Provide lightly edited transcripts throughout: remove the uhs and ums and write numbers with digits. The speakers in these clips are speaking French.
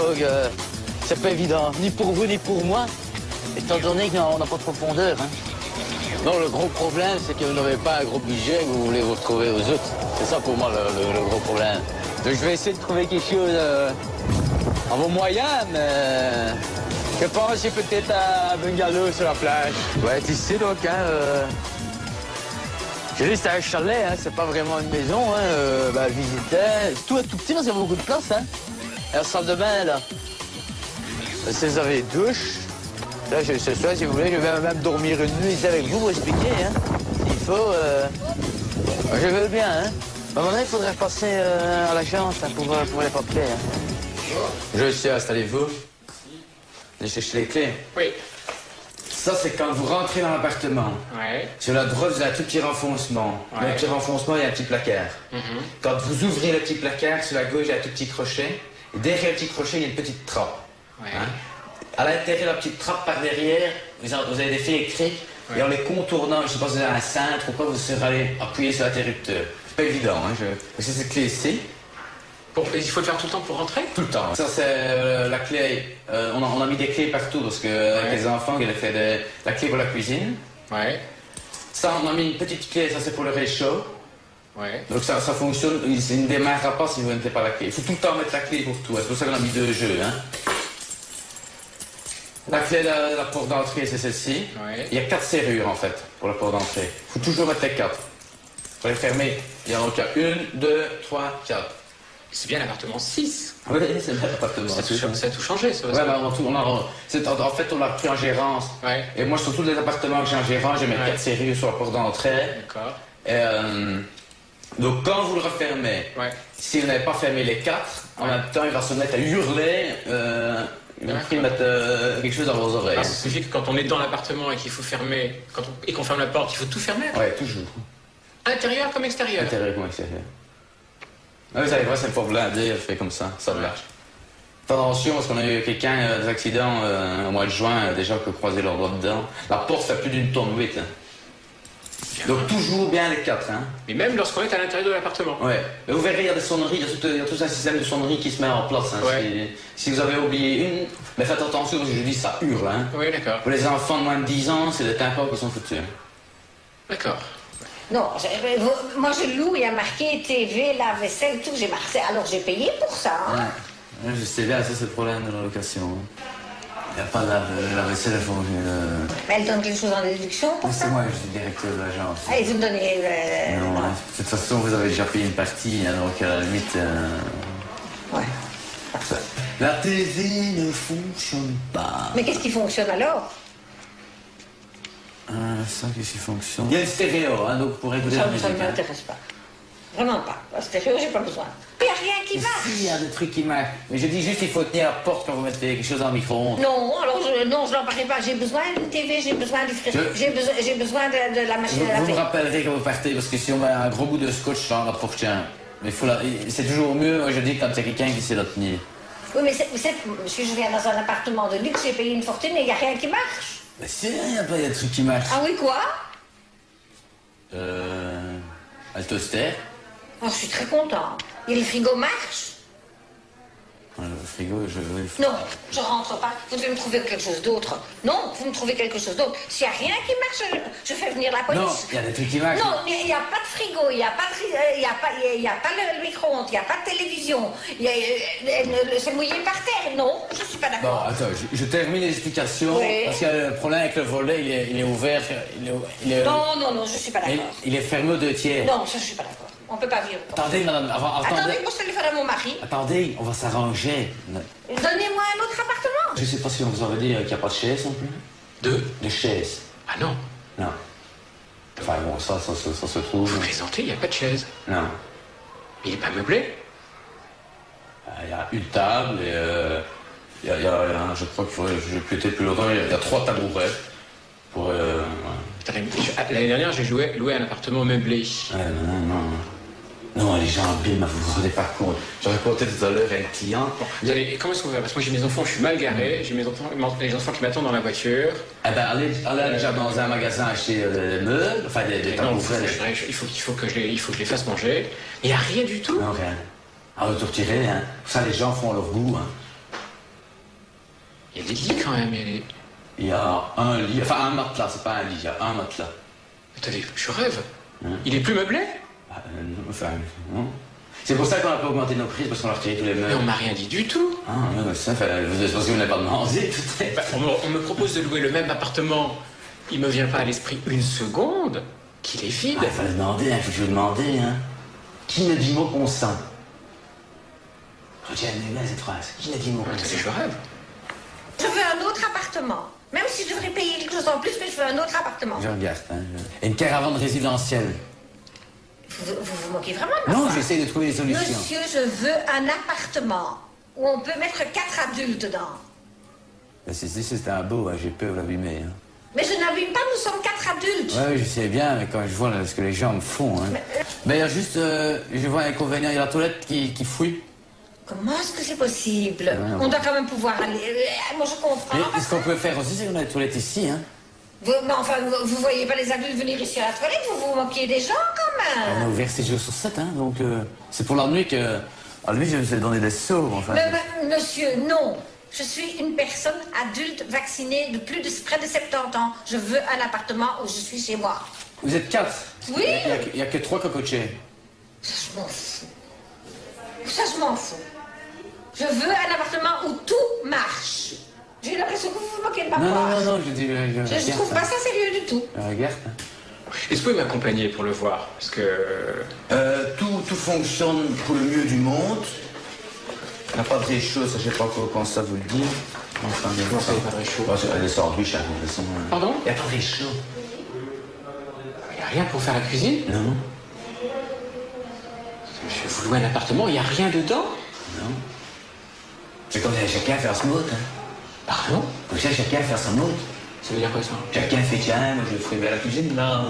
donc c'est pas évident, ni pour vous ni pour moi, étant donné qu'on n'a pas de profondeur. Hein. Non, le gros problème, c'est que vous n'avez pas un gros budget que vous voulez vous retrouver aux autres. C'est ça pour moi le gros problème. Donc je vais essayer de trouver quelque chose en vos moyens, mais je pense que peut-être un bungalow sur la plage. Ouais, tu sais donc, hein, j'ai vu c'était un chalet, hein, c'est pas vraiment une maison, hein, visiter. Tout est tout petit, mais il y a beaucoup de place, hein. Et la salle de bain, là. Si vous avez une douche, là, ce soir, si vous voulez, je vais même dormir une nuit ici avec vous pour expliquer, hein. S'il faut, je veux bien, hein. À un moment donné, il faudrait passer à l'agence hein, pour les papiers. Hein. Je sais, installez-vous. Allez chercher les clés. Oui. Ça, c'est quand vous rentrez dans l'appartement. Ouais. Sur la droite, vous avez un tout petit renfoncement. Ouais. Dans le petit renfoncement, il y a un petit placard. Quand vous ouvrez le petit placard, sur la gauche, il y a un tout petit crochet. Et derrière le petit crochet, il y a une petite trappe. Ouais. Hein? À l'intérieur de la petite trappe par derrière, vous avez des fils électriques. Ouais. Et en les contournant, je ne sais pas si vous avez un cintre ou quoi, vous serez allé appuyer sur l'interrupteur. C'est pas évident, hein. C'est cette clé ici. Il faut le faire tout le temps pour rentrer? Tout le temps. Ça, c'est la clé. On a mis des clés partout parce que avec les enfants, il a fait la clé pour la cuisine. Ouais. Ça, on a mis une petite clé, ça c'est pour le réchaud. Ouais. Donc ça fonctionne, il ne démarrera pas si vous ne mettez pas la clé. Il faut tout le temps mettre la clé pour tout. C'est pour ça qu'on a mis 2 jeux. Hein. La clé de la porte d'entrée, c'est celle-ci. Ouais. Il y a 4 serrures en fait pour la porte d'entrée. Il faut toujours mettre les 4. Pour les fermer, il y en a 1, 2, 3, 4. C'est bien l'appartement 6. Oui, c'est bien l'appartement. Ça a tout changé, ça. Ouais, en fait, on l'a pris en gérance. Ouais. Et moi, sur tous les appartements que j'ai en gérance, j'ai mis 4 serrures sur la porte d'entrée. D'accord. Donc, quand vous le refermez, si vous n'avez pas fermé les 4, en même temps, il va se mettre à hurler. Il va mettre quelque chose dans vos oreilles. Ça signifie que quand on est dans l'appartement et qu'il faut fermer, et qu'on ferme la porte, il faut tout fermer? Oui, toujours. Intérieur comme extérieur? Intérieur comme extérieur. Ah, vous savez quoi, c'est pas blindé, fait comme ça marche. Attention, parce qu'on a eu quelqu'un, des accidents au mois de juin, déjà, qui a croisé leur doigt dedans. La porte fait plus d'une tonne 8. Hein. Donc toujours bien les 4. Hein. Mais même lorsqu'on est à l'intérieur de l'appartement? Ouais. Mais vous verrez, il y a des sonneries, il y a tout un système de sonnerie qui se met en place. Hein. Ouais. Si vous avez oublié une, mais faites attention, parce que je dis ça hurle. Hein. Oui, d'accord. Pour les enfants de moins de 10 ans, c'est des tympans qui sont foutus. D'accord. Non, moi je loue, il y a marqué TV, lave-vaisselle, tout, j'ai marqué. Alors j'ai payé pour ça. Hein. Ouais, je sais bien, ça c'est le problème de la location. Il n'y a pas de lave-vaisselle, il faut... Mais elle donne quelque chose en déduction pour ça? C'est moi, je suis directeur de l'agence. Ah, et vous me donnez... Non, de toute façon, vous avez déjà payé une partie, donc à la limite... Ouais. La TV ne fonctionne pas. Mais qu'est-ce qui fonctionne alors? Ça, qu'est-ce qui fonctionne? Il y a une stéréo, hein, donc pour écouter la musique. Ça ne m'intéresse pas. Vraiment pas. La stéréo, j'ai pas besoin. Il n'y a rien qui marche. Il y a des trucs qui marchent. Mais je dis juste qu'il faut tenir la porte quand vous mettez quelque chose en micro-ondes. Non, alors non, je n'en parlais pas. J'ai besoin d'une TV, j'ai besoin du frigo, j'ai besoin de la machine à laver. Vous me rappellerez quand vous partez, parce que si on met un gros bout de scotch dans la porte, mais c'est toujours mieux, moi je dis, quand il y a quelqu'un qui sait la tenir. Oui, mais monsieur, je viens dans un appartement de luxe, j'ai payé une fortune et il n'y a rien qui marche. Mais c'est rien, il y a des trucs qui marchent. Ah oui, quoi? Un toaster. Oh, je suis très content. Et le frigo marche? Le frigo, Non, je rentre pas. Vous devez me trouver quelque chose d'autre. Non, vous me trouvez quelque chose d'autre. S'il n'y a rien qui marche, je fais venir la police. Non, il y a des trucs qui marchent. Non, il n'y a pas de frigo, il n'y a pas le micro-ondes, il n'y a pas de télévision. C'est mouillé par terre. Non, je ne suis pas d'accord. Bon, attends, je termine les explications. Oui. Parce que le problème avec le volet, il est ouvert. Non, je ne suis pas d'accord. Il est fermé aux 2 tiers. Non, ça, je ne suis pas d'accord. On ne peut pas vivre. Attendez, madame, Attendez, moi, je téléphone à mon mari. Attendez, on va s'arranger. Donnez-moi un autre appartement. Je sais pas si on vous avait dit qu'il n'y a pas de chaise non plus. De chaises. Ah non. Non. Enfin bon, ça se trouve. Vous plaisantez, il n'y a pas de chaise. Non. Il n'est pas meublé. Il y a une table et je crois qu'il faudrait, je vais peut-être plus longtemps, il y a 3 tabourets. Pour, L'année dernière, j'ai loué un appartement meublé. Non, les gens abîment, vous vous rendez pas compte. J'en racontais tout à l'heure à un client. Comment est-ce qu'on va? Parce que moi j'ai mes enfants, je suis mal garé, j'ai les enfants qui m'attendent dans la voiture. Eh ben, allez déjà dans un magasin acheter des meubles, enfin des tabourets. Il faut que je les fasse manger. Il n'y a rien du tout. Non, rien. Alors, tout retirer, hein. Ça, les gens font leur goût, hein. Il y a des lits quand même. Il y a un lit, enfin un matelas, c'est pas un lit, il y a un matelas. Attendez, je rêve. Hein? Il est plus meublé? Enfin, non. C'est pour ça qu'on a pas augmenté nos prix, parce qu'on a retiré tous les meubles. Mais on m'a rien dit du tout. Ah, ouais, ça, c'est parce que vous n'avez pas demandé, peut-être. Bah, on me propose de louer le même appartement. Il me vient pas à l'esprit une seconde qu'il est vide. Il fallait demander, il faut que je vous demande, hein. Qui n'a dit mot consent? Retiens-la cette phrase. Qui n'a dit mot consent? Attendez, je rêve. Je veux un autre appartement. Même si je devrais payer quelque chose en plus, mais je veux un autre appartement. Je regarde, hein. Une caravane résidentielle. Vous vous moquez vraiment de moi? Non, j'essaie de trouver des solutions. Monsieur, je veux un appartement où on peut mettre 4 adultes dedans. C'est un beau, hein, j'ai peur de l'abîmer. Hein. Mais je n'abîme pas, nous sommes 4 adultes. Oui, je sais bien, mais quand je vois là, ce que les gens me font. Hein. Mais il y a juste, je vois un inconvénient, il y a la toilette qui fouille. Comment est-ce que c'est possible? Ouais, On doit quand même pouvoir aller. Moi, je comprends. Et ce qu'on peut faire aussi, c'est qu'on a les toilettes ici. Hein. Mais enfin, vous voyez pas les adultes venir ici à la toilette, vous vous moquez des gens quand On a même. ouvert 7 jours sur 7, hein, donc c'est pour la nuit que... À lui, je vais lui donner des sauts, enfin. Mais, monsieur, non. Je suis une personne adulte vaccinée de plus de près de 70 ans. Je veux un appartement où je suis chez moi. Vous êtes 4? Oui. Il n'y a que 3 cocotiers. Ça, je m'en fous. Ça, je m'en fous. Je veux un appartement où tout marche. J'ai l'impression que vous vous moquez de ma part. Non, je dis... Je trouve pas ça sérieux du tout. Regarde. Est-ce que vous pouvez m'accompagner pour le voir? Parce que... Tout fonctionne pour le mieux du monde. Il n'y a pas de réchaud, ça je sais pas comment ça vous le dit. Enfin, Comment ça, il n'y a pas de réchaud? Les sandwichs, hein, de toute façon. Pardon? Il n'y a pas de réchaud. Il n'y a rien pour faire la cuisine? Non. Monsieur, vous louez un appartement, il n'y a rien dedans? Non. C'est comme chacun faire son mode. Hein. Pardon? Comme ça, chacun faire son mode. Ça veut dire quoi ça? Chacun fait tiens, moi je ferai bien la cuisine. Non,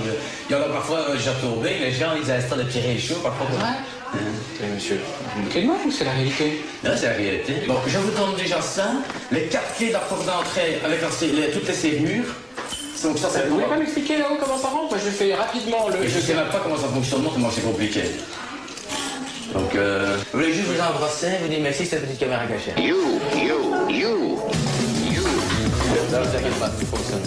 il y en a parfois, j'ai retourné, les gens ils installent des petits réchauds parfois. Ouais. Mais monsieur, vous vous moquez de moi ou c'est la réalité? Non, c'est la réalité. Bon, je vous donne déjà ça. Les 4 clés de la porte d'entrée avec toutes les serrures. Donc ça, c'est Vous voulez pas m'expliquer là-haut comment ça rentre? Moi je fais rapidement le... Je sais même pas comment ça fonctionne, comment c'est compliqué. Donc, vous voulez juste vous embrasser, vous dire merci, c'est la petite caméra cachée. You. Non, vous inquiétez pas, ça fonctionne.